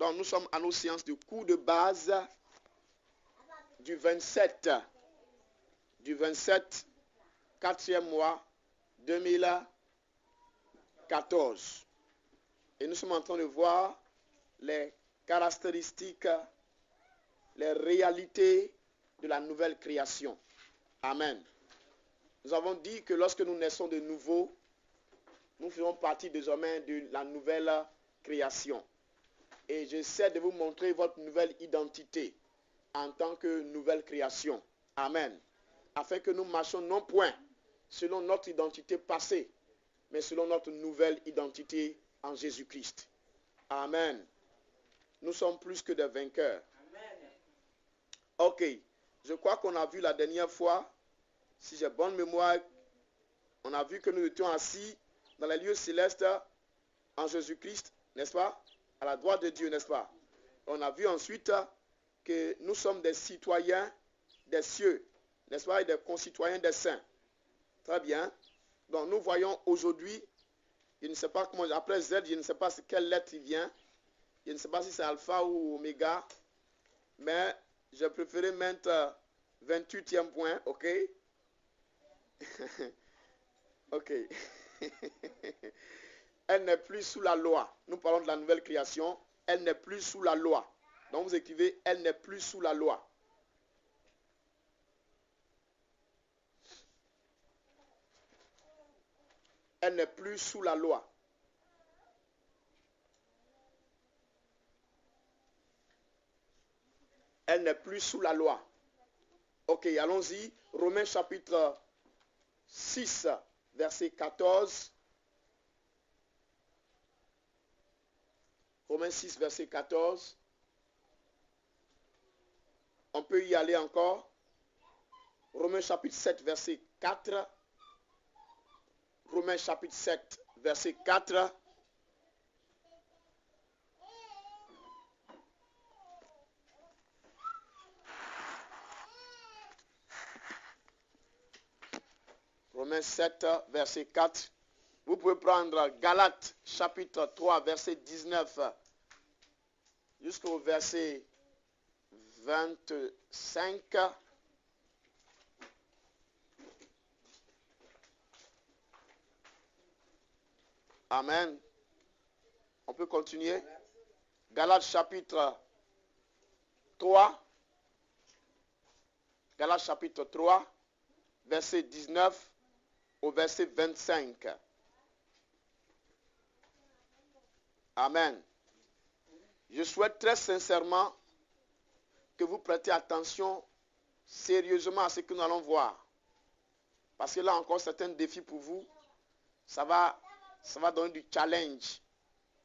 Donc nous sommes à nos séances de cours de base du 27, 4e mois 2014. Et nous sommes en train de voir les caractéristiques, les réalités de la nouvelle création. Amen. Nous avons dit que lorsque nous naissons de nouveau, nous faisons partie désormais de la nouvelle création. Et j'essaie de vous montrer votre nouvelle identité en tant que nouvelle création. Amen. Afin que nous marchions non point selon notre identité passée, mais selon notre nouvelle identité en Jésus-Christ. Amen. Nous sommes plus que des vainqueurs. Amen. Ok. Je crois qu'on a vu la dernière fois, si j'ai bonne mémoire, on a vu que nous étions assis dans les lieux célestes en Jésus-Christ, n'est-ce pas? À la droite de Dieu, n'est-ce pas? On a vu ensuite que nous sommes des citoyens des cieux, n'est-ce pas? Et des concitoyens des saints. Très bien. Donc nous voyons aujourd'hui, je ne sais pas comment, après Z, je ne sais pas quelle lettre il vient. Je ne sais pas si c'est alpha ou oméga, mais j'ai préféré mettre 28e point, ok? Ok. Elle n'est plus sous la loi. Nous parlons de la nouvelle création. Elle n'est plus sous la loi. Donc vous écrivez, elle n'est plus sous la loi. Elle n'est plus sous la loi. Elle n'est plus sous la loi. Ok, allons-y. Romains chapitre 6, verset 14. Romains 6, verset 14. On peut y aller encore. Romains chapitre 7, verset 4. Romains chapitre 7, verset 4. Romains 7, verset 4. Vous pouvez prendre Galates chapitre 3, verset 19 jusqu'au verset 25. Amen. On peut continuer. Galates chapitre 3. Galates chapitre 3, verset 19 au verset 25. Amen. Je souhaite très sincèrement que vous prêtez attention sérieusement à ce que nous allons voir. Parce que là encore, c'est un défi pour vous. Ça va donner du challenge.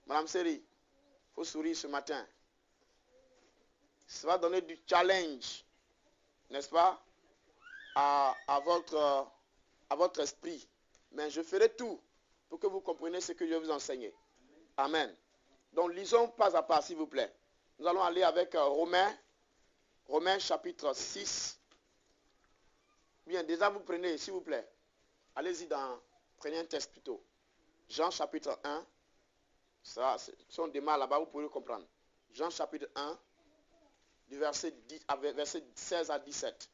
Madame Seri, il faut sourire ce matin. Ça va donner du challenge, n'est-ce pas, à votre esprit. Mais je ferai tout pour que vous compreniez ce que je vais vous enseigner. Amen. Donc lisons pas à pas, s'il vous plaît. Nous allons aller avec Romains chapitre 6. Bien, déjà vous prenez, s'il vous plaît. Allez-y prenez un texte plutôt. Jean chapitre 1. Ça, si on démarre là-bas, vous pouvez le comprendre. Jean chapitre 1, du verset 16 à 17.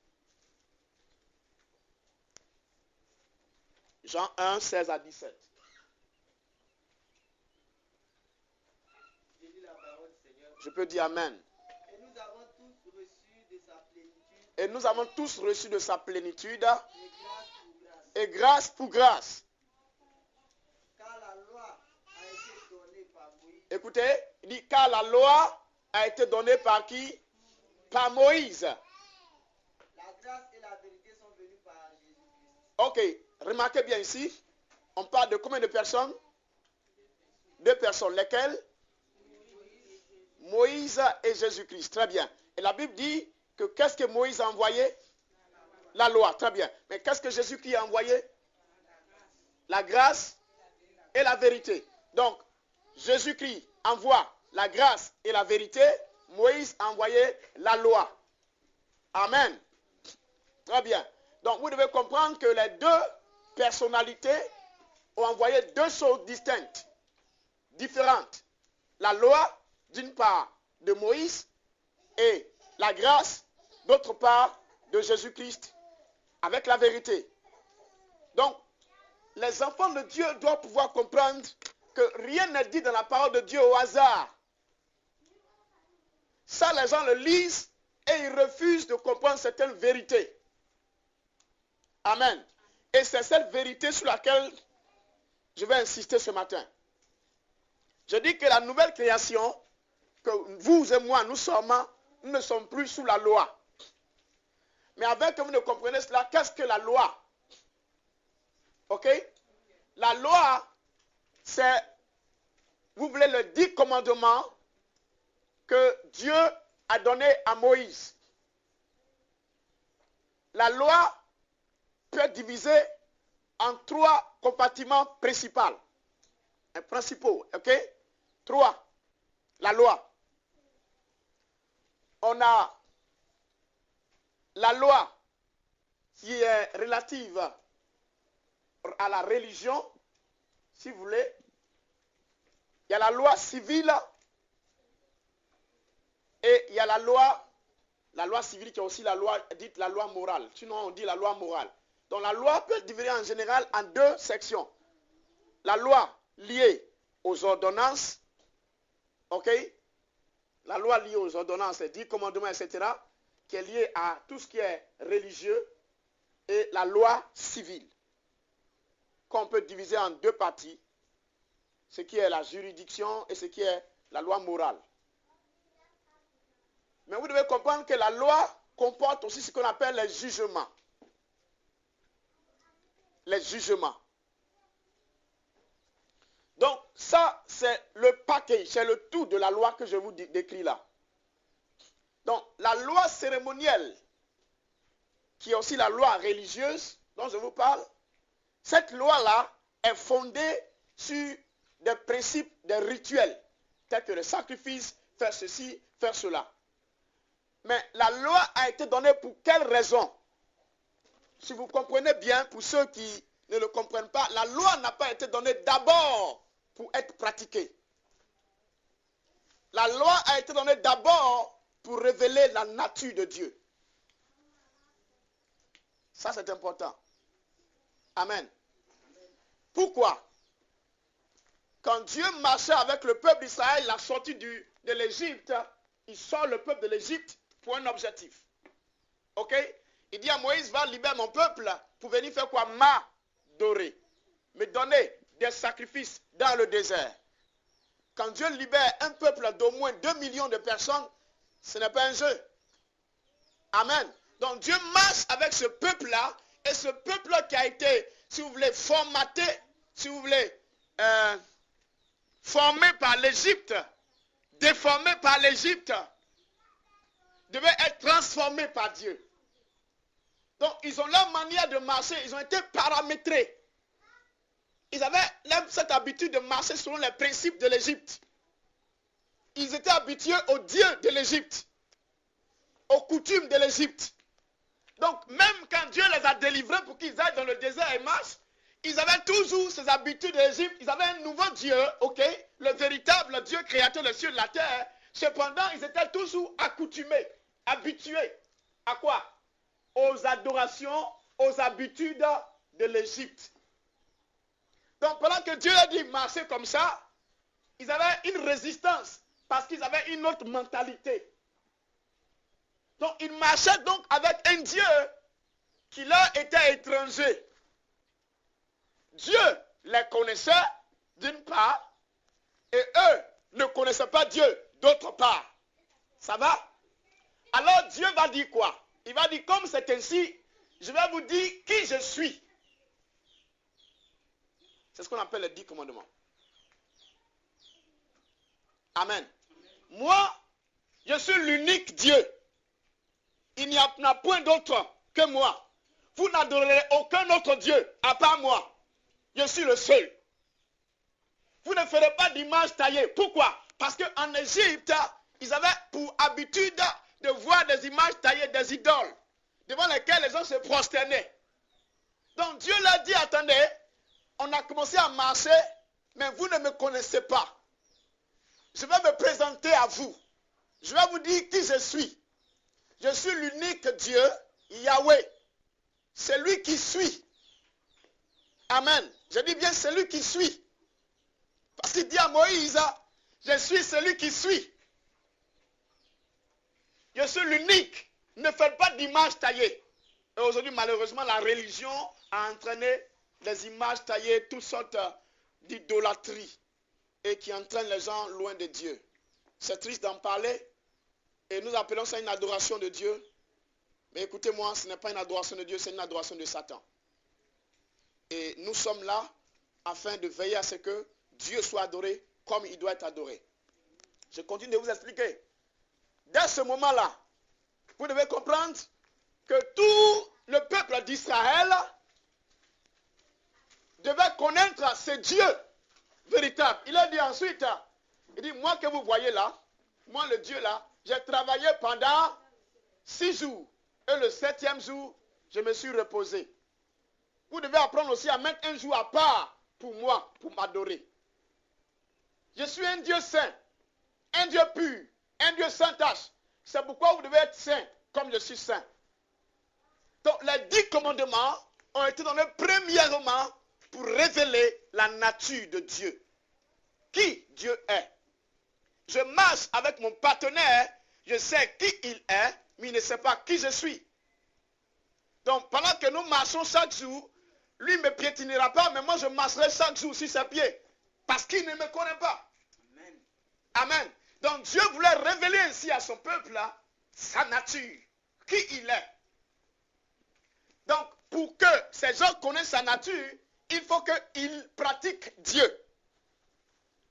Jean 1, 16 à 17. Je peux dire Amen. Et nous avons tous reçu de sa plénitude. Et grâce pour grâce. Car la loi a été donnée par Moïse. Écoutez, il dit car la loi a été donnée par qui? Par Moïse. La grâce et la vérité sont venues par Jésus-Christ. Ok, remarquez bien ici, on parle de combien de personnes? 2 personnes. Lesquelles? Moïse et Jésus-Christ. Très bien. Et la Bible dit que qu'est-ce que Moïse a envoyé? La loi. Très bien. Mais qu'est-ce que Jésus-Christ a envoyé? La grâce et la vérité. Donc, Jésus-Christ envoie la grâce et la vérité. Moïse a envoyé la loi. Amen. Très bien. Donc, vous devez comprendre que les 2 personnalités ont envoyé 2 choses distinctes, différentes. La loi d'une part de Moïse et la grâce, d'autre part de Jésus-Christ avec la vérité. Donc, les enfants de Dieu doivent pouvoir comprendre que rien n'est dit dans la parole de Dieu au hasard. Ça, les gens le lisent et ils refusent de comprendre certaines vérités. Amen. Et c'est cette vérité sur laquelle je vais insister ce matin. Je dis que la nouvelle création, que vous et moi, nous ne sommes plus sous la loi. Mais avant que vous ne compreniez cela, qu'est-ce que la loi? Ok? La loi, c'est, vous voulez, le 10 commandements que Dieu a donné à Moïse. La loi peut être divisée en 3 compartiments principaux. Ok? 3. La loi. On a la loi qui est relative à la religion, si vous voulez. Il y a la loi civile et il y a la loi civile qui est aussi la loi, dite la loi morale. Sinon, on dit la loi morale. Donc, la loi peut être divisée en général en 2 sections. La loi liée aux ordonnances, ok? La loi liée aux ordonnances, les 10 commandements, etc., qui est liée à tout ce qui est religieux, et la loi civile, qu'on peut diviser en 2 parties, ce qui est la juridiction et ce qui est la loi morale. Mais vous devez comprendre que la loi comporte aussi ce qu'on appelle les jugements. Les jugements. Donc, ça, c'est le package, c'est le tout de la loi que je vous décris là. Donc, la loi cérémonielle, qui est aussi la loi religieuse dont je vous parle, cette loi-là est fondée sur des principes, des rituels, tels que le sacrifice, faire ceci, faire cela. Mais la loi a été donnée pour quelle raison? Si vous comprenez bien, pour ceux qui ne le comprennent pas, la loi n'a pas été donnée d'abord pour être pratiquée. La loi a été donnée d'abord pour révéler la nature de Dieu. Ça, c'est important. Amen. Pourquoi? Quand Dieu marchait avec le peuple d'Israël, la sortie de l'Égypte, il sort le peuple de l'Égypte pour un objectif. Ok? Il dit à Moïse, va libérer mon peuple pour venir faire quoi? M'adorer. Me donner des sacrifices dans le désert. Quand Dieu libère un peuple d'au moins 2 millions de personnes, ce n'est pas un jeu. Amen. Donc Dieu marche avec ce peuple-là, et ce peuple-là qui a été, si vous voulez, formaté, si vous voulez, formé par l'Égypte, déformé par l'Égypte, devait être transformé par Dieu. Donc ils ont leur manière de marcher, ils ont été paramétrés. Ils avaient cette habitude de marcher selon les principes de l'Égypte. Ils étaient habitués aux dieux de l'Égypte, aux coutumes de l'Égypte. Donc même quand Dieu les a délivrés pour qu'ils aillent dans le désert et marchent, ils avaient toujours ces habitudes de l'Égypte. Ils avaient un nouveau Dieu, ok, le véritable Dieu créateur des cieux et de la terre. Cependant, ils étaient toujours accoutumés, habitués à quoi? Aux adorations, aux habitudes de l'Égypte. Donc pendant que Dieu a dit marcher comme ça, ils avaient une résistance parce qu'ils avaient une autre mentalité. Donc ils marchaient donc avec un Dieu qui leur était étranger. Dieu les connaissait d'une part et eux ne connaissaient pas Dieu d'autre part. Ça va? Alors Dieu va dire quoi? Il va dire, comme c'est ainsi, je vais vous dire qui je suis. C'est ce qu'on appelle les 10 commandements. Amen. Moi, je suis l'unique Dieu. Il n'y a point d'autre que moi. Vous n'adorerez aucun autre Dieu à part moi. Je suis le seul. Vous ne ferez pas d'image taillée. Pourquoi? Parce qu'en Égypte, ils avaient pour habitude de voir des images taillées, des idoles, devant lesquelles les gens se prosternaient. Donc Dieu leur dit, attendez, on a commencé à marcher, mais vous ne me connaissez pas. je vais me présenter à vous. Je vais vous dire qui je suis. Je suis l'unique Dieu, Yahweh. C'est lui qui suit. Amen. Je dis bien celui qui suit. Parce qu'il dit à Moïse, je suis celui qui suit. Je suis l'unique. Ne faites pas d'image taillée. Et aujourd'hui, malheureusement, la religion a entraîné les images taillées, toutes sortes d'idolâtrie. Et qui entraînent les gens loin de Dieu. C'est triste d'en parler. Et nous appelons ça une adoration de Dieu. Mais écoutez-moi, ce n'est pas une adoration de Dieu, c'est une adoration de Satan. Et nous sommes là afin de veiller à ce que Dieu soit adoré comme il doit être adoré. Je continue de vous expliquer. Dès ce moment-là, vous devez comprendre que tout le peuple d'Israël devait connaître ce Dieu véritable. Il a dit ensuite, il dit, moi que vous voyez là, moi le Dieu là, j'ai travaillé pendant 6 jours. Et le 7e jour, je me suis reposé. Vous devez apprendre aussi à mettre un jour à part pour moi, pour m'adorer. Je suis un Dieu saint, un Dieu pur, un Dieu sans tache. C'est pourquoi vous devez être saint, comme je suis saint. Donc les 10 commandements ont été donnés premièrement pour révéler la nature de Dieu. Qui Dieu est. Je marche avec mon partenaire, je sais qui il est, mais il ne sait pas qui je suis. Donc pendant que nous marchons chaque jour, lui ne me piétinera pas, mais moi je marcherai chaque jour sur ses pieds. Parce qu'il ne me connaît pas. Amen. Amen. Donc Dieu voulait révéler ainsi à son peuple là, sa nature, qui il est. Donc pour que ces gens connaissent sa nature, il faut qu'ils pratiquent Dieu.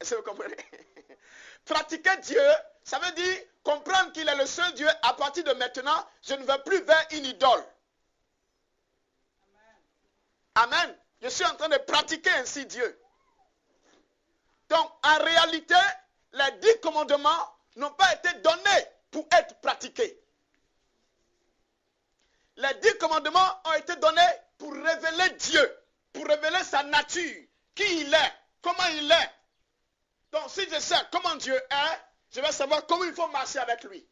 Est-ce que vous comprenez? Pratiquer Dieu, ça veut dire comprendre qu'il est le seul Dieu. À partir de maintenant, je ne vais plus vers une idole. Amen. Amen. Je suis en train de pratiquer ainsi Dieu. Donc, en réalité, les 10 commandements n'ont pas été donnés pour être pratiqués. Les 10 commandements ont été donnés pour révéler Dieu, pour révéler sa nature, qui il est, comment il est. Donc, si je sais comment Dieu est, je vais savoir comment il faut marcher avec lui.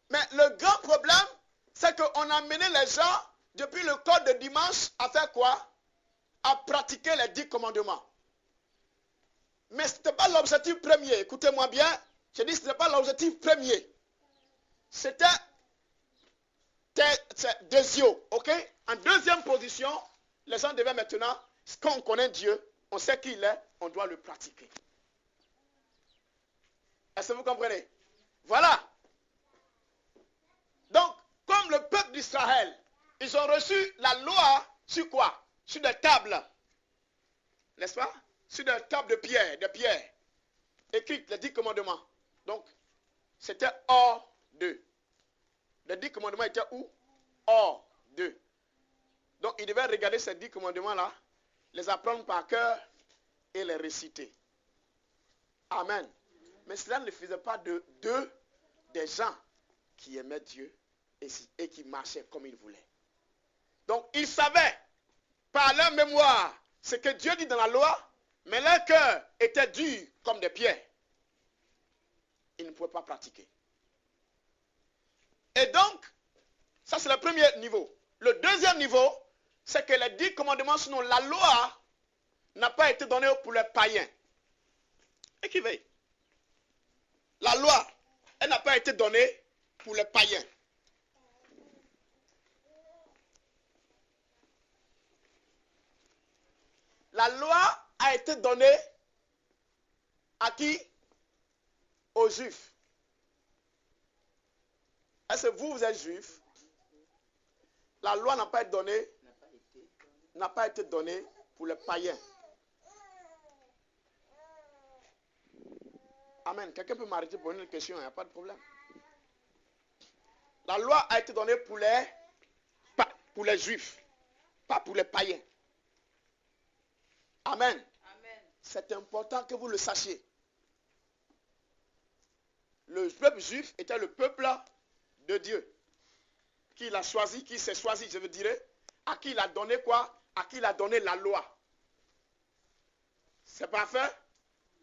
Mais le grand problème, c'est qu'on a amené les gens, depuis le code de dimanche, à faire quoi? À pratiquer les 10 commandements. Mais ce n'était pas l'objectif premier. Écoutez-moi bien. Je dis que ce n'était pas l'objectif premier. C'était deuxième. Ok? En deuxième position, les gens devaient maintenant, quand on connaît Dieu, on sait qui il est, on doit le pratiquer. Est-ce que vous comprenez? Voilà. Donc, comme le peuple d'Israël, ils ont reçu la loi sur quoi? Sur des tables. N'est-ce pas? Sur des tables de pierre. Écrites, les 10 commandements. Donc, c'était hors d'eux. Les 10 commandements étaient où? Hors d'eux. Donc, ils devaient regarder ces 10 commandements-là, les apprendre par cœur et les réciter. Amen. Mais cela ne faisait pas d'eux des gens qui aimaient Dieu et qui marchaient comme ils voulaient. Donc, ils savaient par leur mémoire ce que Dieu dit dans la loi, mais leur cœur était dur comme des pierres. Ils ne pouvaient pas pratiquer. Et donc, ça c'est le premier niveau. Le deuxième niveau, c'est que les 10 commandements, sinon la loi, n'a pas été donnée pour les païens. Écrivez. La loi, elle n'a pas été donnée pour les païens. La loi a été donnée à qui? Aux Juifs. Est-ce que vous êtes Juif? La loi n'a pas été donnée pour les païens. Amen. Quelqu'un peut m'arrêter pour une question, il n'y a pas de problème. La loi a été donnée pour les Juifs, pas pour les païens. Amen. Amen. C'est important que vous le sachiez. Le peuple juif était le peuple de Dieu. Qui l'a choisi, qui s'est choisi, je veux dire, à qui il a donné quoi? À qui il a donné la loi. C'est parfait?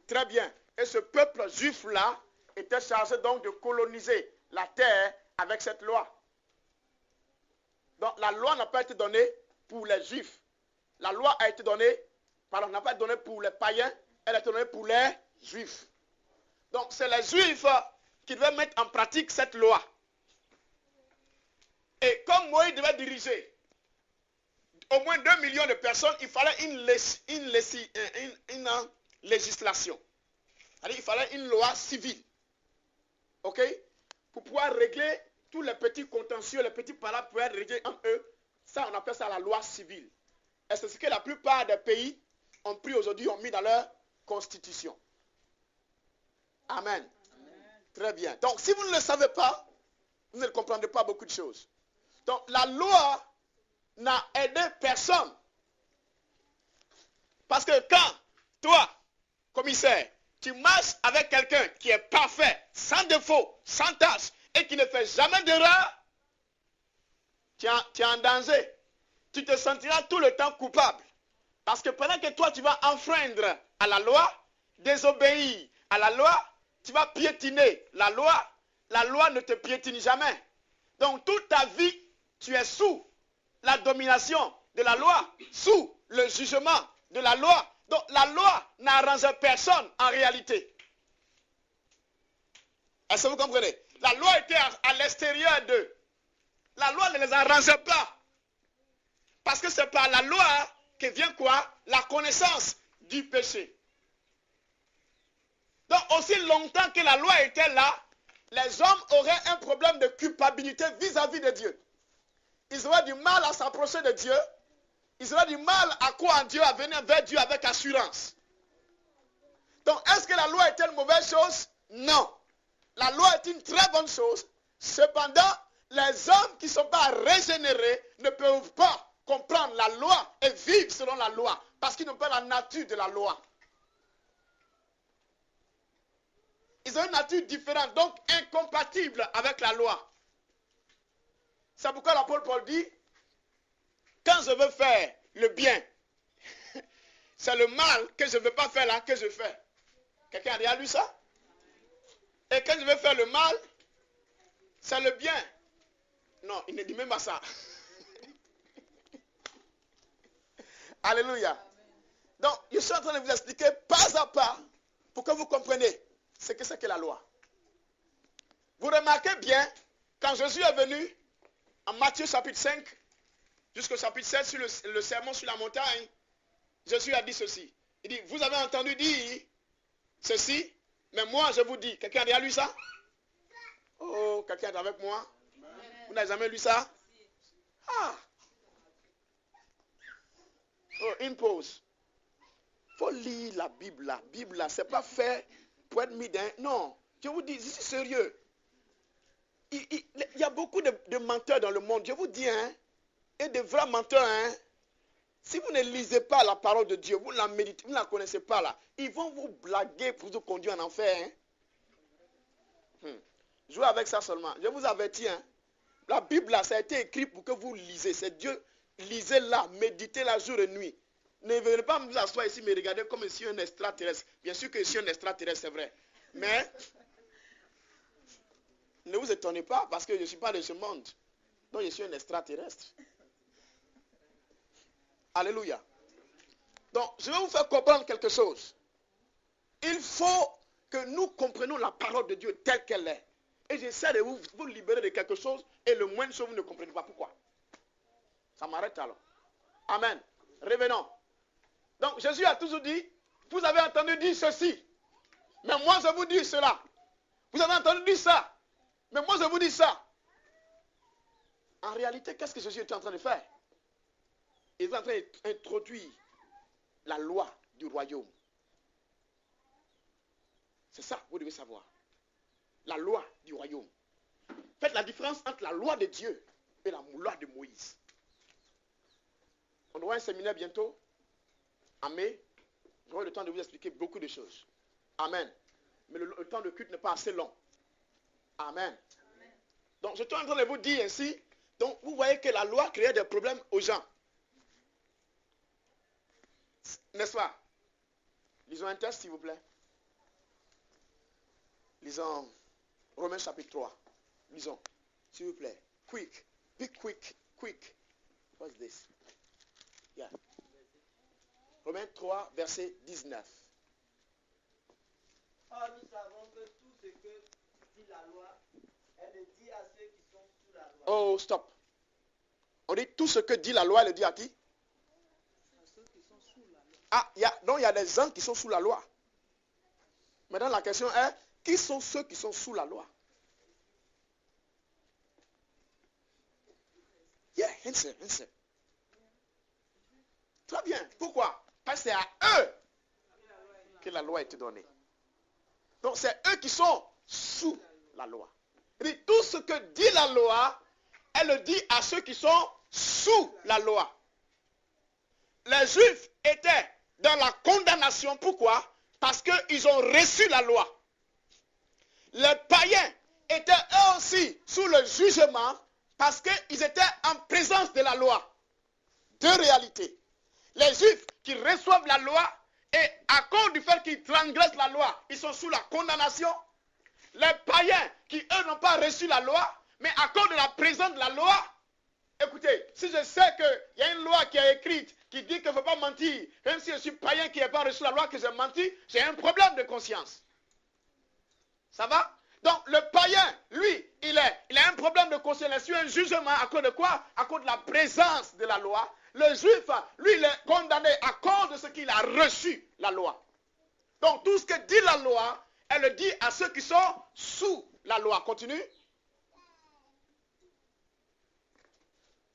Très bien. Et ce peuple juif-là était chargé donc de coloniser la terre avec cette loi. Donc la loi n'a pas été donnée pour les juifs. La loi a été donnée, n'a pas été donnée pour les païens, elle a été donnée pour les juifs. Donc c'est les juifs qui devaient mettre en pratique cette loi. Et comme Moïse devait diriger au moins 2 millions de personnes, il fallait une législation. C'est-à-dire il fallait une loi civile. OK? Pour pouvoir régler tous les petits contentieux, les petits palabres pour pouvoir régler entre eux. Ça, on appelle ça la loi civile. Et c'est ce que la plupart des pays ont pris aujourd'hui, ont mis dans leur constitution. Amen. Très bien. Donc, si vous ne le savez pas, vous ne comprendrez pas beaucoup de choses. Donc, la loi n'a aidé personne. Parce que quand, toi, commissaire, tu marches avec quelqu'un qui est parfait, sans défaut, sans tâche, et qui ne fait jamais d'erreur, tu es en danger. Tu te sentiras tout le temps coupable. Parce que pendant que toi, tu vas enfreindre à la loi, désobéir à la loi, tu vas piétiner la loi ne te piétine jamais. Donc toute ta vie, tu es sous la domination de la loi, sous le jugement de la loi. Donc la loi n'arrange personne en réalité. Est-ce que vous comprenez? La loi était à l'extérieur d'eux. La loi ne les arrange pas. Parce que c'est par la loi que vient quoi? La connaissance du péché. Donc aussi longtemps que la loi était là, les hommes auraient un problème de culpabilité vis-à-vis de Dieu. Ils auraient du mal à s'approcher de Dieu. Ils auraient du mal à croire en Dieu, à venir vers Dieu avec assurance. Donc est-ce que la loi est une mauvaise chose? Non. La loi est une très bonne chose. Cependant, les hommes qui ne sont pas régénérés ne peuvent pas comprendre la loi et vivre selon la loi. Parce qu'ils n'ont pas la nature de la loi. Ils ont une nature différente, donc incompatible avec la loi. C'est pourquoi l'apôtre Paul dit, quand je veux faire le bien, c'est le mal que je ne veux pas faire là que je fais. Quelqu'un a déjà lu ça? Et quand je veux faire le mal, c'est le bien. Non, il ne dit même pas ça. Alléluia. Donc, je suis en train de vous expliquer pas à pas pour que vous compreniez ce que c'est que la loi. Vous remarquez bien, quand Jésus est venu, en Matthieu chapitre 5, jusqu'au chapitre 7, sur le sermon sur la montagne, Jésus a dit ceci. Il dit, vous avez entendu dire ceci, mais moi je vous dis. Quelqu'un a déjà lu ça? Oh, quelqu'un est avec moi? Vous n'avez jamais lu ça? Ah! Oh, une pause. Il faut lire la Bible. La Bible, là, c'est pas fait pour être mis dans... Non, je vous dis, je suis sérieux. Il y a beaucoup de menteurs dans le monde. Je vous dis, hein, et de vrais menteurs, hein. Si vous ne lisez pas la parole de Dieu, vous ne la méditez, vous ne la connaissez pas, là, ils vont vous blaguer pour vous conduire en enfer, hein. Jouez avec ça seulement. Je vous avertis, hein. La Bible, là, ça a été écrit pour que vous lisez. C'est Dieu. Lisez-la, méditez-la jour et nuit. Ne venez pas vous asseoir ici, mais regardez comme si un extraterrestre. Bien sûr que je suis un extraterrestre, c'est vrai. Mais, ne vous étonnez pas, parce que je ne suis pas de ce monde. Donc, je suis un extraterrestre. Alléluia. Donc, je vais vous faire comprendre quelque chose. Il faut que nous comprenions la parole de Dieu telle qu'elle est. Et j'essaie de vous libérer de quelque chose, et le moins de choses, vous ne comprenez pas pourquoi. Ça m'arrête alors. Amen. Revenons. Donc, Jésus a toujours dit, vous avez entendu dire ceci, mais moi je vous dis cela. Vous avez entendu dire ça, mais moi je vous dis ça. En réalité, qu'est-ce que Jésus est en train de faire? Il est en train d'introduire la loi du royaume. C'est ça, vous devez savoir. La loi du royaume. Faites la différence entre la loi de Dieu et la loi de Moïse. On aura un séminaire bientôt, en mai. J'aurai le temps de vous expliquer beaucoup de choses. Amen. Mais le temps de culte n'est pas assez long. Amen. Amen. Donc, je suis en train de vous dire ainsi. Donc, vous voyez que la loi créait des problèmes aux gens. N'est-ce pas? Lisons un texte, s'il vous plaît. Lisons Romains chapitre 3. Lisons, s'il vous plaît. Quick. Be quick. Quick. What's this? Yeah. Romains 3, verset 19. Or, nous savons que tout ce que dit la loi, elle le dit à ceux qui sont sous la loi. Oh, stop. On dit tout ce que dit la loi, elle le dit à qui? À ceux qui sont sous la loi. Ah, donc il y a des gens qui sont sous la loi. Maintenant, la question est, qui sont ceux qui sont sous la loi? Yeah, answer. Très bien. Pourquoi? Parce que c'est à eux que la loi a été donnée. Donc, c'est eux qui sont sous la loi. Et tout ce que dit la loi, elle le dit à ceux qui sont sous la loi. Les Juifs étaient dans la condamnation. Pourquoi? Parce qu'ils ont reçu la loi. Les païens étaient eux aussi sous le jugement parce qu'ils étaient en présence de la loi. Deux réalités. Les Juifs qui reçoivent la loi et à cause du fait qu'ils transgressent la loi, ils sont sous la condamnation. Les païens qui, eux, n'ont pas reçu la loi, mais à cause de la présence de la loi, écoutez, si je sais qu'il y a une loi qui est écrite, qui dit qu'il ne faut pas mentir, même si je suis païen qui n'a pas reçu la loi, que j'ai menti, j'ai un problème de conscience. Ça va? Donc, le païen, lui, il a un problème de conscience, il a su un jugement à cause de quoi? À cause de la présence de la loi. Le juif, lui, il est condamné à cause de ce qu'il a reçu la loi. Donc, tout ce que dit la loi, elle le dit à ceux qui sont sous la loi. Continue.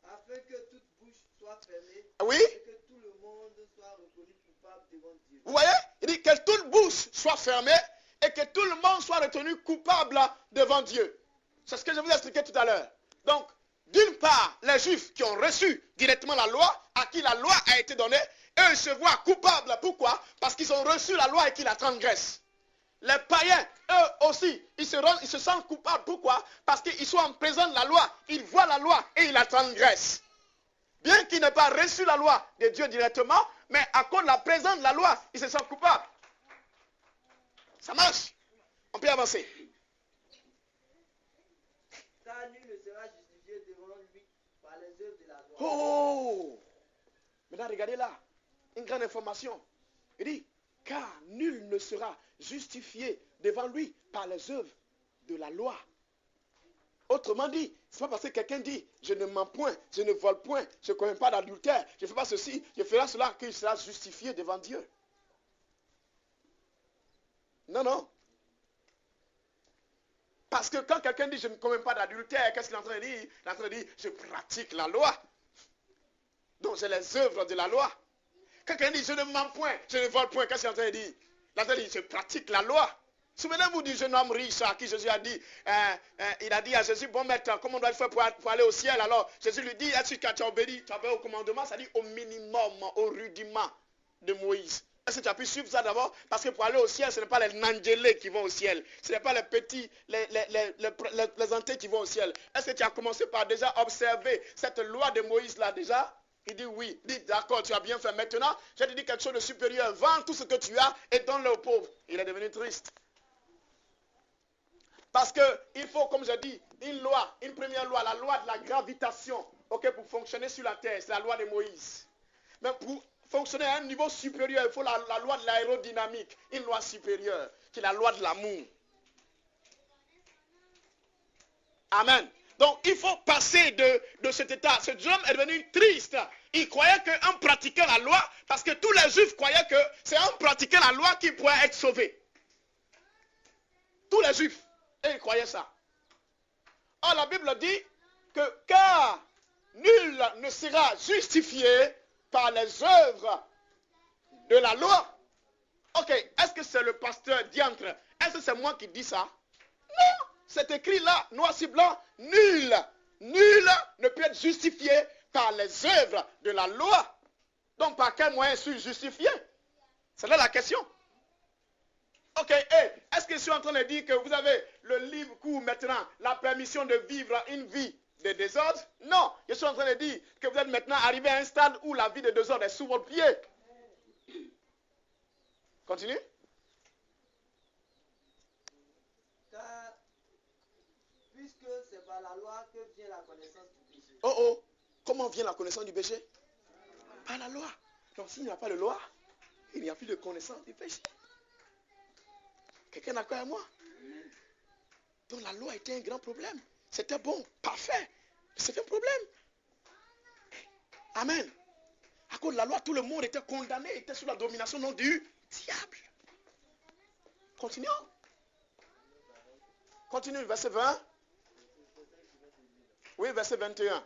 Afin que toute bouche soit fermée, Oui. et que tout le monde soit reconnu coupable devant Dieu. Vous voyez? Il dit que toute bouche soit fermée et que tout le monde soit retenu coupable devant Dieu. C'est ce que je vous ai expliqué tout à l'heure. Donc, d'une part, les Juifs qui ont reçu directement la loi, à qui la loi a été donnée, eux se voient coupables. Pourquoi? Parce qu'ils ont reçu la loi et qu'ils la transgressent. Les païens, eux aussi, ils se sentent coupables. Pourquoi? Parce qu'ils sont en présence de la loi. Ils voient la loi et ils la transgressent. Bien qu'ils n'aient pas reçu la loi de Dieu directement, mais à cause de la présence de la loi, ils se sentent coupables. Ça marche? On peut avancer. Car nul ne sera justifié devant lui par les œuvres de la loi. Oh! Maintenant, regardez là. Une grande information. Il dit, car nul ne sera justifié devant lui par les œuvres de la loi. Autrement dit, ce n'est pas parce que quelqu'un dit, je ne mens point, je ne vole point, je ne commets pas d'adultère, je ne fais pas ceci, je ferai cela, qu'il sera justifié devant Dieu. Non, non. Parce que quand quelqu'un dit, je ne commets pas d'adultère, qu'est-ce qu'il est en train de dire? Il est en train de dire, je pratique la loi. Donc, j'ai les œuvres de la loi. Quand quelqu'un dit, je ne mens point, je ne vole point, qu'est-ce qu'il est en train de dire? Il est en train de dire, je pratique la loi. Souvenez-vous du jeune homme riche à qui Jésus a dit, il a dit à Jésus, bon maître, comment on doit faire pour aller au ciel? Alors Jésus lui dit, est-ce que tu as obéi au commandement? Ça dit au minimum, au rudiment de Moïse. Est-ce que tu as pu suivre ça d'abord? Parce que pour aller au ciel, ce n'est pas les nangelés qui vont au ciel. Ce n'est pas les petits, les antés qui vont au ciel. Est-ce que tu as commencé par déjà observer cette loi de Moïse là déjà? Il dit oui. Il dit d'accord, tu as bien fait. Maintenant, je te dis quelque chose de supérieur. Vends tout ce que tu as et donne-le aux pauvres. Il est devenu triste. Parce qu'il faut, comme je dis, une loi, une première loi, la loi de la gravitation, ok, pour fonctionner sur la terre, c'est la loi de Moïse. Mais pour fonctionner à un niveau supérieur, il faut la loi de l'aérodynamique, une loi supérieure, qui est la loi de l'amour. Amen. Donc, il faut passer de cet état. Ce jeune homme est devenu triste. Il croyait qu'en pratiquant la loi, parce que tous les Juifs croyaient que c'est en pratiquant la loi qu'il pourrait être sauvé. Tous les Juifs. Et ils croyaient ça. Or, la Bible dit que car nul ne sera justifié par les œuvres de la loi. Ok, est-ce que c'est le pasteur diantre? Est-ce que c'est moi qui dis ça? Non, c'est écrit là, noir sur blanc, nul ne peut être justifié par les œuvres de la loi. Donc, par quel moyen suis-je justifié? C'est là la question. Ok, est-ce que je suis en train de dire que vous avez le livre court maintenant, la permission de vivre une vie de désordre? Non, je suis en train de dire que vous êtes maintenant arrivé à un stade où la vie de désordre est sous votre pied. Continue. par la loi que vient la connaissance du péché. Oh oh, comment vient la connaissance du péché? Par la loi. Donc s'il n'y a pas de loi, il n'y a plus de connaissance du péché. Quelqu'un est d'accord avec moi? Donc la loi était un grand problème. C'était bon, parfait. C'est un problème. Amen. À cause de la loi, tout le monde était condamné, était sous la domination non du diable. Continuons. Continue, verset 20. Oui, verset 21.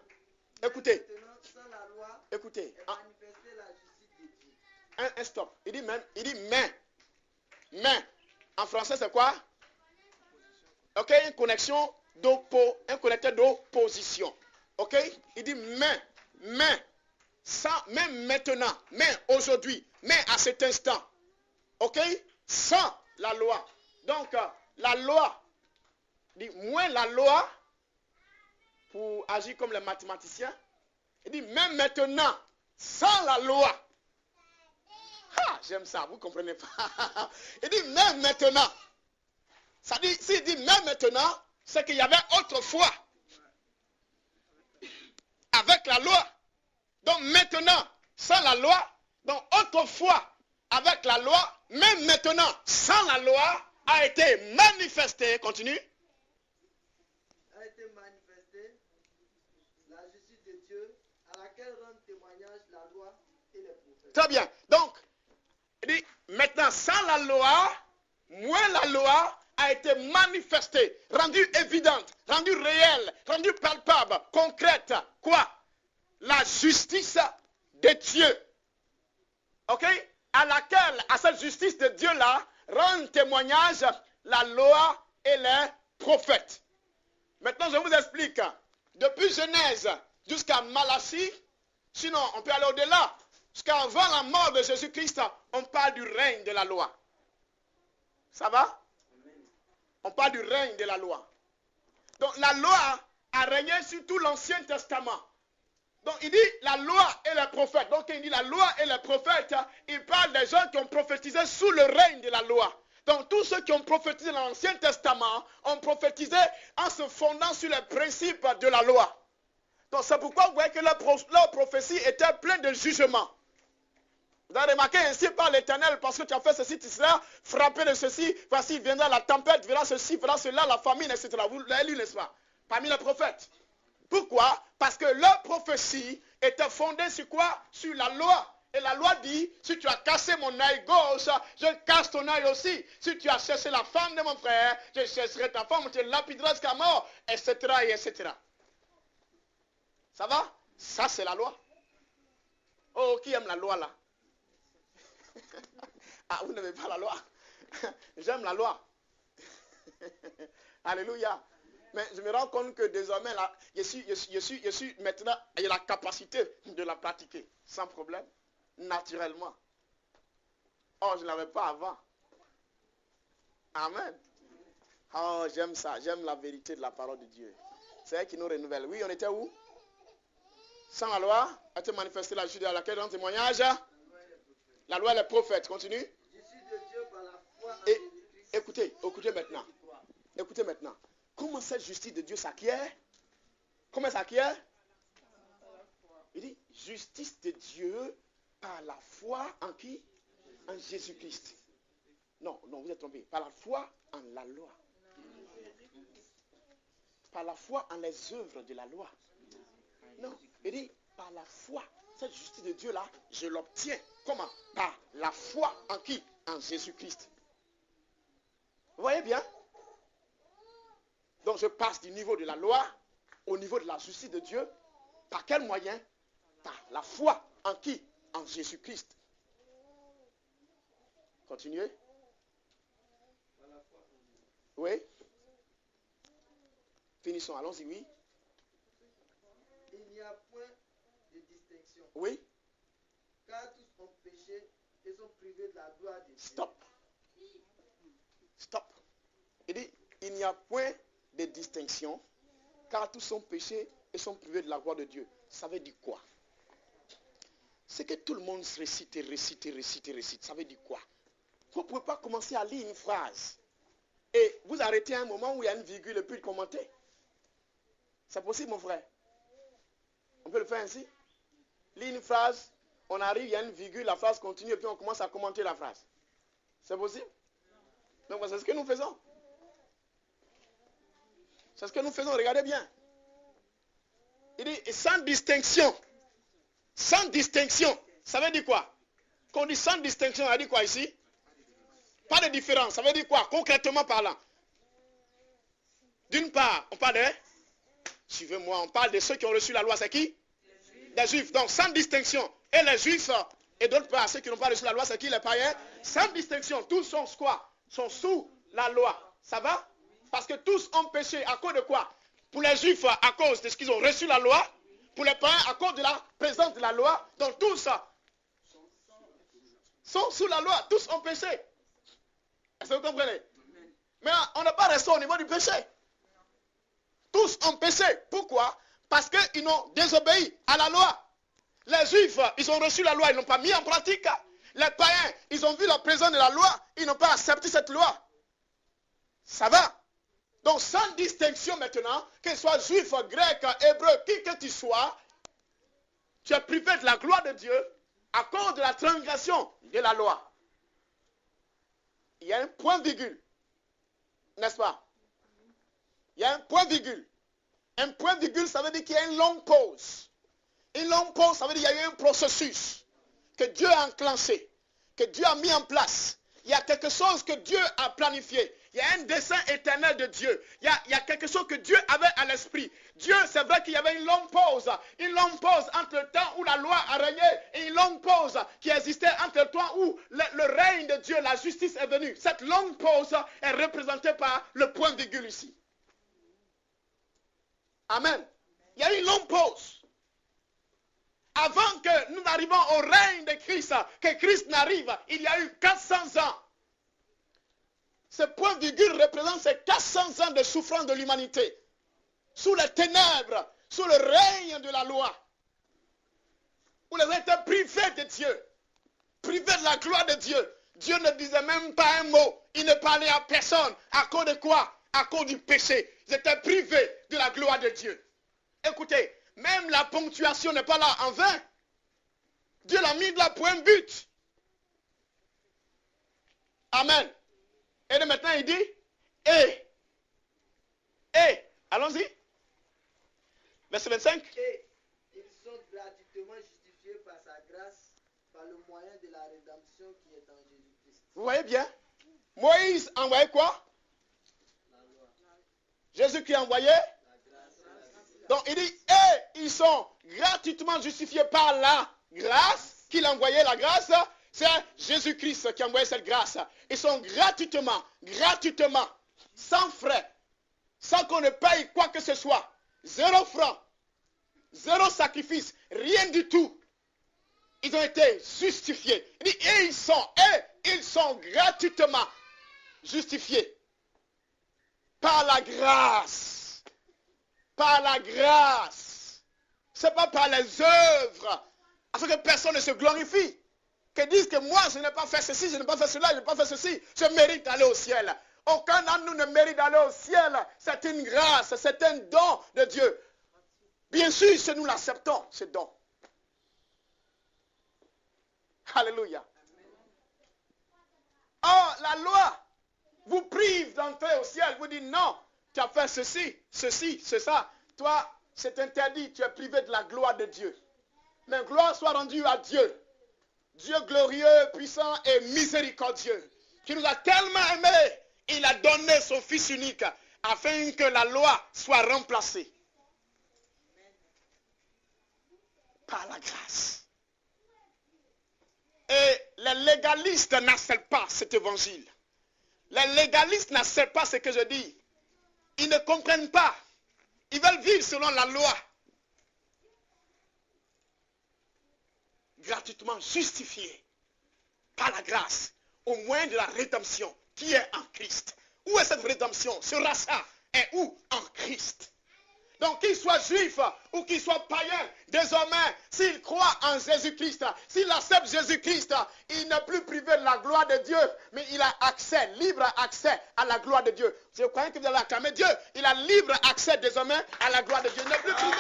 Écoutez. Maintenant, sans la loi, Écoutez. est manifestée la justice de Dieu. Un stop. Il dit même, mais. En français, c'est quoi? Ok, une connexion un connecteur d'opposition. Ok? Il dit mais, sans, même maintenant, mais aujourd'hui, mais à cet instant. Ok? Sans la loi. Donc, la loi, dit moins la loi, pour agir comme les mathématiciens. Il dit même maintenant, sans la loi. Ah, j'aime ça, vous ne comprenez pas. Il dit même maintenant. Ça dit, s'il dit même maintenant, c'est qu'il y avait autrefois avec la loi. Donc maintenant, sans la loi, donc autrefois avec la loi, même maintenant, sans la loi, a été manifesté. Continue. A été manifestée la justice de Dieu à laquelle rendent témoignage la loi et les prophètes. Très bien. Donc, il dit maintenant, sans la loi, moins la loi a été manifestée, rendue évidente, rendue réelle, rendue palpable, concrète. Quoi? La justice de Dieu. Ok? À cette justice de Dieu-là, rendent témoignage la loi et les prophètes. Maintenant, je vous explique. Depuis Genèse jusqu'à Malachie, sinon on peut aller au-delà. Jusqu'avant la mort de Jésus-Christ, on parle du règne de la loi. Ça va? On parle du règne de la loi. Donc la loi a régné sur tout l'Ancien Testament. Donc il dit la loi et les prophètes. Donc il dit la loi et les prophètes, il parle des gens qui ont prophétisé sous le règne de la loi. Donc tous ceux qui ont prophétisé dans l'Ancien Testament ont prophétisé en se fondant sur les principes de la loi. Donc c'est pourquoi vous voyez que leur prophétie était pleine de jugement. Vous avez remarqué ainsi par l'Éternel, parce que tu as fait ceci, tu seras frappé de ceci, voici viendra la tempête, verra ceci, verra cela, la famine, etc. Vous l'avez lu, n'est-ce pas? Parmi les prophètes. Pourquoi? Parce que leur prophétie était fondée sur quoi? Sur la loi. Et la loi dit, si tu as cassé mon œil gauche, je casse ton œil aussi. Si tu as cherché la femme de mon frère, je chercherai ta femme, je te lapiderai jusqu'à mort, etc. et etc. Ça va? Ça, c'est la loi. Oh, qui aime la loi là? Ah, vous n'aimez pas la loi? J'aime la loi. Alléluia. Mais je me rends compte que désormais, là, je suis maintenant, j'ai la capacité de la pratiquer sans problème, naturellement. Oh, je ne l'avais pas avant. Amen. Oh, j'aime ça. J'aime la vérité de la parole de Dieu. C'est elle qui nous renouvelle. Oui, on était où? Sans la loi, a été manifestée la justice à laquelle rend témoignage la loi et les prophètes. Continue. Justice de Dieu par la foi en Et Jésus-Christ. écoutez maintenant. Écoutez maintenant. Comment cette justice de Dieu s'acquiert? Comment elle s'acquiert? Il dit justice de Dieu par la foi en qui? En Jésus-Christ. Non, vous êtes trompé. Par la foi en la loi. Par la foi en les œuvres de la loi. Non, il dit par la foi. Cette justice de Dieu là, je l'obtiens. Comment? Par la foi en qui? En Jésus-Christ. Vous voyez bien? Donc je passe du niveau de la loi au niveau de la justice de Dieu. Par quel moyen? Par la foi en qui? En Jésus-Christ. Continuez. Oui. Finissons, allons-y, oui. Il n'y a point de distinction. Oui. Car tous ont péché et sont privés de la gloire de Dieu. Stop. Il dit, il n'y a point de distinction, car tous sont péchés et sont privés de la gloire de Dieu. Ça veut dire quoi? C'est que tout le monde récite. Ça veut dire quoi? Vous ne pouvez pas commencer à lire une phrase et vous arrêtez à un moment où il y a une virgule et puis le commenter. C'est possible, mon frère. On peut le faire ainsi. Lis une phrase, on arrive, il y a une virgule, la phrase continue, et puis on commence à commenter la phrase. C'est possible? Donc c'est ce que nous faisons. C'est ce que nous faisons, regardez bien. Il dit sans distinction. Sans distinction. Ça veut dire quoi? Quand on dit sans distinction, ça veut dire quoi ici? Pas de différence. Ça veut dire quoi? Concrètement parlant. D'une part, on parle de... Suivez-moi, on parle de ceux qui ont reçu la loi. C'est qui? Des Juifs. Donc sans distinction. Et les Juifs, et d'autre part, ceux qui n'ont pas reçu la loi, c'est qui? Les païens. Sans distinction. Tous sont quoi? Sont sous la loi. Ça va? Parce que tous ont péché. À cause de quoi? Pour les Juifs, à cause de ce qu'ils ont reçu la loi. Pour les païens, à cause de la présence de la loi. Donc tous sont sous la loi. Tous ont péché. Est-ce que vous comprenez? Mais on n'a pas resté au niveau du péché. Tous ont péché. Pourquoi? Parce qu'ils ont désobéi à la loi. Les Juifs, ils ont reçu la loi, ils n'ont pas mis en pratique. Les païens, ils ont vu la présence de la loi, ils n'ont pas accepté cette loi. Ça va? Donc sans distinction maintenant, qu'il soit juif, grec, hébreu, qui que tu sois, tu es privé de la gloire de Dieu à cause de la transgression de la loi. Il y a un point virgule, n'est-ce pas? Il y a un point virgule. Un point virgule, ça veut dire qu'il y a une longue pause. Une longue pause, ça veut dire qu'il y a eu un processus que Dieu a enclenché, que Dieu a mis en place. Il y a quelque chose que Dieu a planifié. Il y a un dessein éternel de Dieu. Il y a quelque chose que Dieu avait à l'esprit. Dieu, c'est vrai qu'il y avait une longue pause entre le temps où la loi a régné et une longue pause qui existait entre le temps où le règne de Dieu, la justice est venue. Cette longue pause est représentée par le point virgule ici. Amen. Il y a une longue pause. Avant que nous n'arrivions au règne de Christ, que Christ n'arrive, il y a eu 400 ans. Ce point virgule représente ces 400 ans de souffrance de l'humanité. Sous les ténèbres, sous le règne de la loi. Où les gens étaient privés de Dieu. Privés de la gloire de Dieu. Dieu ne disait même pas un mot. Il ne parlait à personne. À cause de quoi? À cause du péché. Ils étaient privés de la gloire de Dieu. Écoutez, même la ponctuation n'est pas là en vain. Dieu l'a mis là pour un but. Amen. Et maintenant il dit, allons-y. Verset 25. Et ils sont gratuitement justifiés par sa grâce, par le moyen de la rédemption qui est en Jésus-Christ. Vous voyez bien? Moïse envoyait quoi? La loi. Jésus-Christ envoyait? Donc il dit, ils sont gratuitement justifiés par la grâce qu'il a envoyé. La grâce, c'est Jésus-Christ qui a envoyé cette grâce. Ils sont gratuitement, sans frais, sans qu'on ne paye quoi que ce soit. 0 franc, 0 sacrifice, rien du tout. Ils ont été justifiés. Il dit, ils sont gratuitement justifiés par la grâce. Par la grâce. Ce n'est pas par les œuvres. Afin que personne ne se glorifie. Que disent que moi, je n'ai pas fait ceci, je n'ai pas fait cela, je n'ai pas fait ceci. Je mérite d'aller au ciel. Aucun d'entre nous ne mérite d'aller au ciel. C'est une grâce, c'est un don de Dieu. Bien sûr, si nous l'acceptons, ce don. Alléluia. Or, la loi vous prive d'entrer au ciel. Vous dit non. Tu as fait ceci, c'est ça. Toi, c'est interdit. Tu es privé de la gloire de Dieu. Mais gloire soit rendue à Dieu. Dieu glorieux, puissant et miséricordieux. Qui nous a tellement aimés. Il a donné son Fils unique. Afin que la loi soit remplacée. Par la grâce. Et les légalistes n'acceptent pas cet évangile. Les légalistes n'acceptent pas ce que je dis. Ils ne comprennent pas. Ils veulent vivre selon la loi. Gratuitement justifiés par la grâce, au moyen de la rédemption qui est en Christ. Où est cette rédemption? Ce rachat est où? En Christ. Donc qu'il soit juif ou qu'il soit païen, désormais, s'il croit en Jésus-Christ, s'il accepte Jésus-Christ, il n'est plus privé de la gloire de Dieu, mais il a accès, libre accès à la gloire de Dieu. Je croyais que vous allez acclamer Dieu. Il a libre accès désormais à la gloire de Dieu. Il n'est plus privé.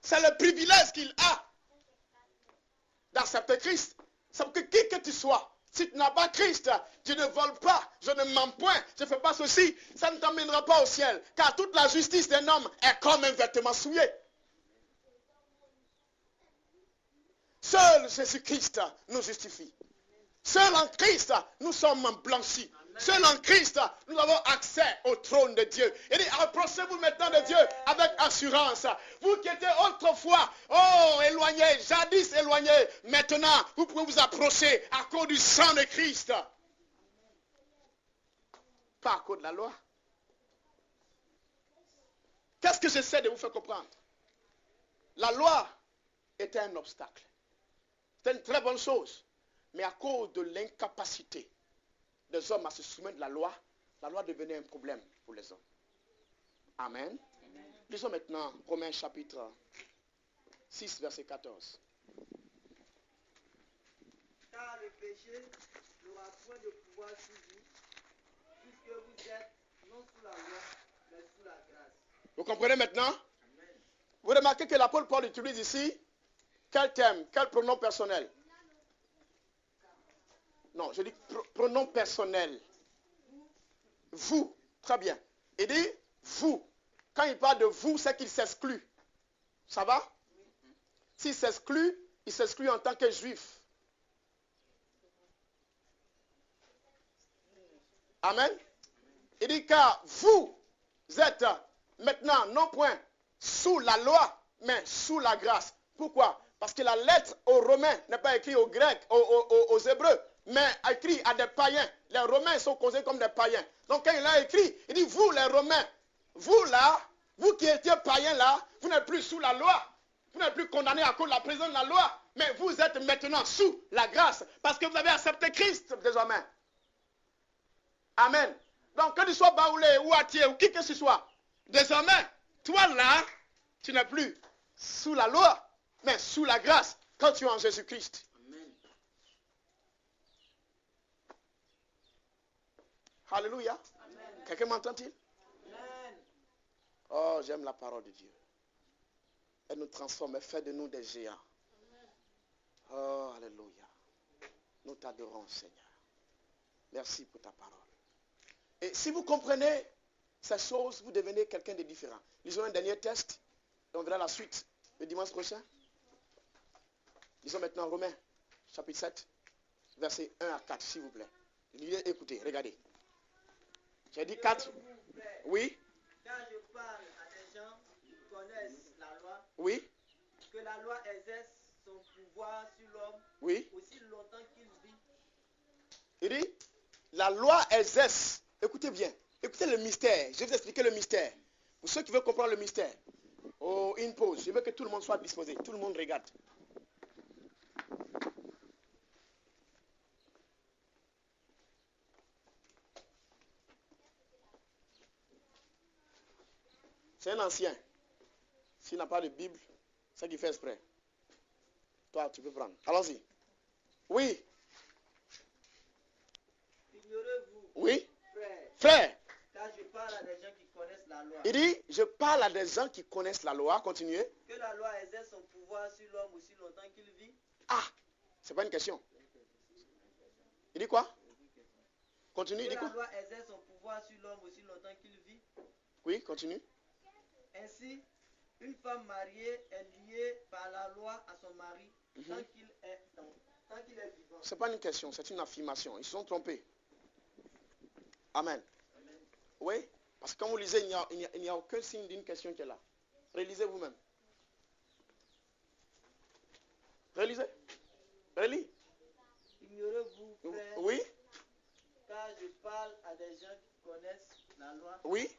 C'est le privilège qu'il a d'accepter Christ. C'est que qui que tu sois, si tu n'as pas Christ, tu ne voles pas, je ne mens point, je ne fais pas ceci, ça ne t'emmènera pas au ciel. Car toute la justice d'un homme est comme un vêtement souillé. Seul Jésus-Christ nous justifie. Seul en Christ, nous sommes blanchis. Seul en Christ, nous avons accès au trône de Dieu. Il dit, approchez-vous maintenant de Dieu avec assurance. Vous qui étiez autrefois, éloignés, jadis éloignés, maintenant, vous pouvez vous approcher à cause du sang de Christ. Pas à cause de la loi. Qu'est-ce que j'essaie de vous faire comprendre? La loi était un obstacle. C'était une très bonne chose. Mais à cause de l'incapacité des hommes à se soumettre à la loi devenait un problème pour les hommes. Amen. Lisons maintenant Romains chapitre 6, verset 14. Car le péché n'aura point de pouvoir sur vous, puisque vous êtes non sous la loi, mais sous la grâce. Vous comprenez maintenant? Amen. Vous remarquez que l'apôtre Paul utilise ici quel terme, quel pronom personnel? Non, je dis pronom personnel. Vous, très bien. Il dit vous. Quand il parle de vous, c'est qu'il s'exclut. Ça va? S'il s'exclut, il s'exclut en tant que juif. Amen. Il dit car vous êtes maintenant non point sous la loi, mais sous la grâce. Pourquoi? Parce que la lettre aux Romains n'est pas écrite aux Grecs, aux Hébreux, mais écrit à des païens. Les Romains sont considérés comme des païens. Donc quand il a écrit, il dit, vous les Romains, vous là, vous qui étiez païens là, vous n'êtes plus sous la loi. Vous n'êtes plus condamnés à cause de la présence de la loi. Mais vous êtes maintenant sous la grâce. Parce que vous avez accepté Christ désormais. Amen. Donc que tu sois baoulé ou attié ou qui que ce soit, désormais, toi là, tu n'es plus sous la loi, mais sous la grâce quand tu es en Jésus-Christ. Alléluia. Quelqu'un m'entend-il? Oh, j'aime la parole de Dieu. Elle nous transforme, elle fait de nous des géants. Oh, alléluia. Nous t'adorons, Seigneur. Merci pour ta parole. Et si vous comprenez ces choses, vous devenez quelqu'un de différent. Lisons un dernier test et on verra la suite le dimanche prochain. Lisons maintenant Romains, chapitre 7, versets 1 à 4, s'il vous plaît. Écoutez, regardez. J'ai dit 4. Oui. Quand je parle à des gens qui connaissent la loi, oui. Que la loi exerce son pouvoir sur l'homme, oui. Aussi longtemps qu'il vit. Il dit, la loi exerce. Écoutez bien, écoutez le mystère. Je vais vous expliquer le mystère. Pour ceux qui veulent comprendre le mystère. Oh, une pause. Je veux que tout le monde soit disposé. Tout le monde regarde. C'est un ancien. S'il n'a pas de Bible, c'est qu'il fait exprès. Toi, tu peux prendre. Allons-y. Oui. Ignorez-vous, oui. Frère. Car je parle à des gens qui connaissent la loi. Il dit, je parle à des gens qui connaissent la loi. Continuez. Que la loi exerce son pouvoir sur l'homme aussi longtemps qu'il vit. Ah, c'est pas une question. Il dit quoi? Continue, il dit quoi? Que la loi exerce son pouvoir sur l'homme aussi longtemps qu'il vit. Oui, continue. Ainsi, une femme mariée est liée par la loi à son mari tant qu'il est vivant. Ce n'est pas une question, c'est une affirmation. Ils se sont trompés. Amen. Amen. Oui, parce que quand vous lisez, il n'y a aucun signe d'une question qui est là. Relisez vous-même. Relisez. Relis. Ignorez-vous, frère, oui. Car je parle à des gens qui connaissent la loi. Oui.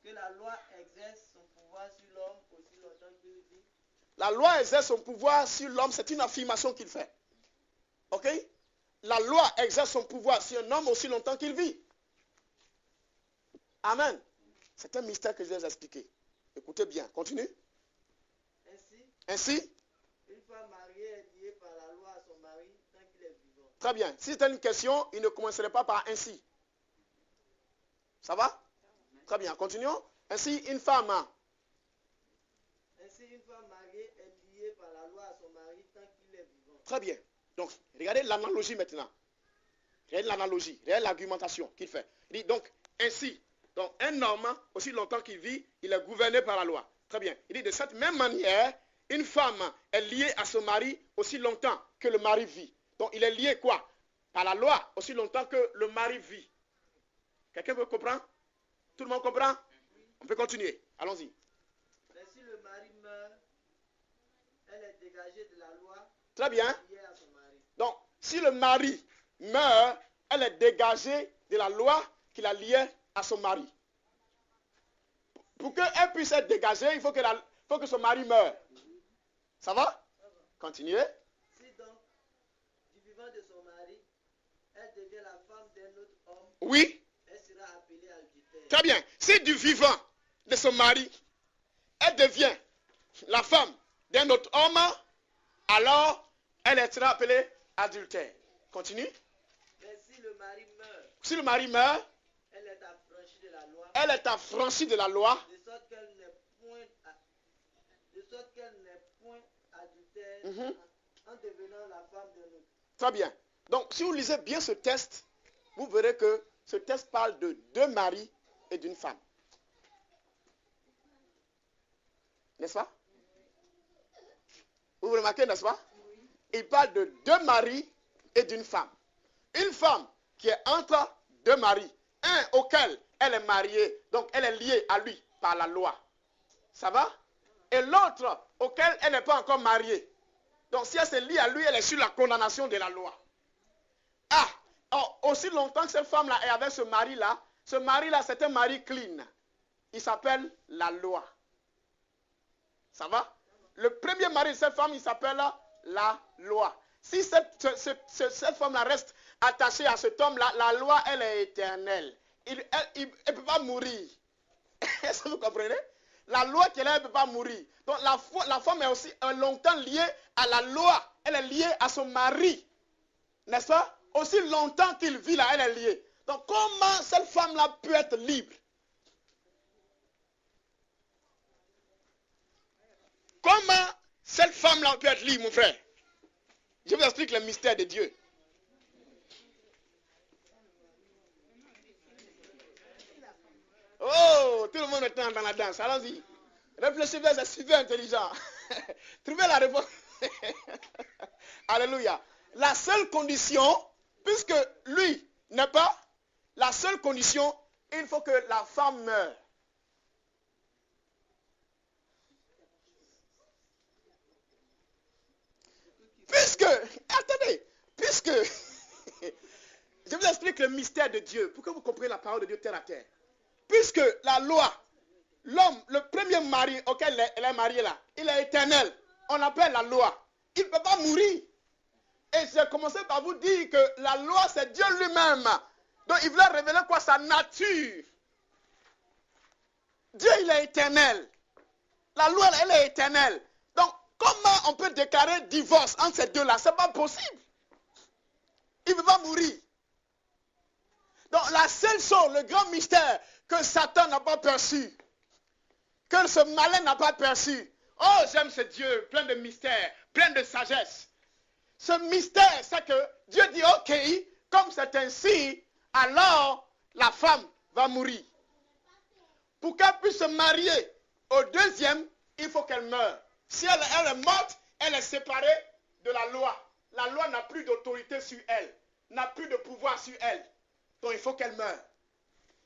Que la loi exerce son pouvoir sur l'homme aussi longtemps qu'il vit. La loi exerce son pouvoir sur l'homme, c'est une affirmation qu'il fait. Ok? La loi exerce son pouvoir sur un homme aussi longtemps qu'il vit. Amen. C'est un mystère que je vais vous expliquer. Écoutez bien, continue. Ainsi, une femme mariée est liée par la loi à son mari tant qu'il est vivant. Très bien. Si c'était une question, il ne commencerait pas par ainsi. Ça va? Très bien, continuons. Ainsi, une femme mariée est liée par la loi à son mari tant qu'il est vivant. Très bien. Donc, regardez l'analogie maintenant. Regardez l'analogie, regardez l'argumentation qu'il fait. Il dit donc, ainsi, donc un homme, aussi longtemps qu'il vit, il est gouverné par la loi. Très bien. Il dit de cette même manière, une femme est liée à son mari aussi longtemps que le mari vit. Donc, il est lié quoi? Par la loi, aussi longtemps que le mari vit. Quelqu'un veut comprendre? Tout le monde comprend? On peut continuer. Allons-y. Mais si le mari meurt, elle est dégagée de la loi. Très bien. Liée à son mari. Donc, si le mari meurt, elle est dégagée de la loi qui la liait à son mari. Pour qu'elle puisse être dégagée, il faut que son mari meure. Ça va? Continuez. Si donc, du vivant de son mari, elle devient la femme d'un autre homme, oui, elle sera appelée adultère. Très bien. Si du vivant de son mari, elle devient la femme d'un autre homme, alors elle sera appelée adultère. Continue. Mais si le mari meurt, si le mari meurt, elle est affranchie de la loi. Elle est affranchie de la loi. De sorte qu'elle n'est point adultère en devenant la femme d'un autre. Très bien. Donc, si vous lisez bien ce texte, vous verrez que ce texte parle de deux maris et d'une femme. N'est-ce pas? Vous remarquez, n'est-ce pas? Il parle de deux maris et d'une femme. Une femme qui est entre deux maris. Un auquel elle est mariée, donc elle est liée à lui par la loi. Ça va? Et l'autre auquel elle n'est pas encore mariée. Donc si elle se lie à lui, elle est sur la condamnation de la loi. Ah! Oh, aussi longtemps que cette femme-là est avec ce mari-là, c'est un mari clean. Il s'appelle la loi. Ça va? Le premier mari de cette femme, il s'appelle la loi. Si cette femme-là reste attachée à cet homme-là, la loi, elle est éternelle. Elle ne peut pas mourir. Est-ce que vous comprenez? La loi qu'elle a, elle ne peut pas mourir. Donc la femme est aussi longtemps liée à la loi. Elle est liée à son mari. N'est-ce pas? Aussi longtemps qu'il vit là, elle est liée. Donc comment cette femme-là peut être libre? Comment cette femme-là peut être libre, mon frère? Je vous explique le mystère de Dieu. Oh, tout le monde est dans la danse. Allons-y. Réfléchissez, c'est super intelligent. Trouvez la réponse. Alléluia. La seule condition, puisque lui n'est pas, la seule condition, il faut que la femme meure. Puisque, je vous explique le mystère de Dieu, pour que vous compreniez la parole de Dieu terre à terre. Puisque la loi, l'homme, le premier mari auquel elle est mariée là, il est éternel. On appelle la loi. Il ne peut pas mourir. Et j'ai commencé par vous dire que la loi, c'est Dieu lui-même. Donc il voulait révéler quoi? Sa nature. Dieu, il est éternel. La loi, elle est éternelle. Donc, comment on peut déclarer divorce entre ces deux-là? Ce n'est pas possible. Il ne peut pas mourir. Donc, la seule chose, le grand mystère que Satan n'a pas perçu, que ce malin n'a pas perçu. Oh, j'aime ce Dieu, plein de mystères, plein de sagesse. Ce mystère, c'est que Dieu dit, ok, comme c'est ainsi, alors la femme va mourir. Pour qu'elle puisse se marier au deuxième, il faut qu'elle meure. Si elle est morte, elle est séparée de la loi. La loi n'a plus d'autorité sur elle, n'a plus de pouvoir sur elle. Donc il faut qu'elle meure.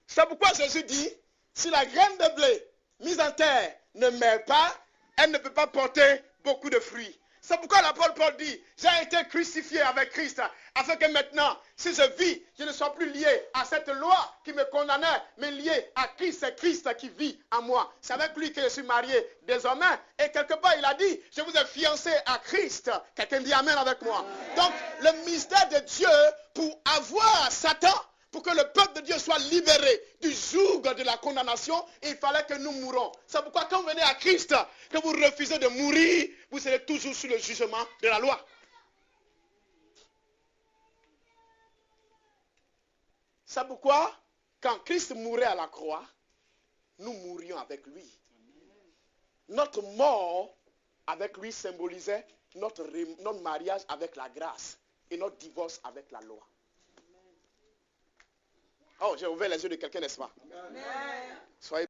C'est pourquoi Jésus dit, si la graine de blé mise en terre ne meurt pas, elle ne peut pas porter beaucoup de fruits. C'est pourquoi l'apôtre Paul dit, j'ai été crucifié avec Christ, afin que maintenant, si je vis, je ne sois plus lié à cette loi qui me condamnait, mais lié à Christ, c'est Christ qui vit en moi. C'est avec lui que je suis marié désormais. Et quelque part, il a dit, je vous ai fiancé à Christ. Quelqu'un dit amen avec moi. Donc, le mystère de Dieu, pour avoir Satan, pour que le peuple de Dieu soit libéré du joug de la condamnation, il fallait que nous mourons. C'est pourquoi quand vous venez à Christ, que vous refusez de mourir, vous serez toujours sous le jugement de la loi. C'est pourquoi, quand Christ mourait à la croix, nous mourions avec lui. Notre mort avec lui symbolisait notre mariage avec la grâce et notre divorce avec la loi. Oh, j'ai ouvert les yeux de quelqu'un, n'est-ce pas? Amen. Soyez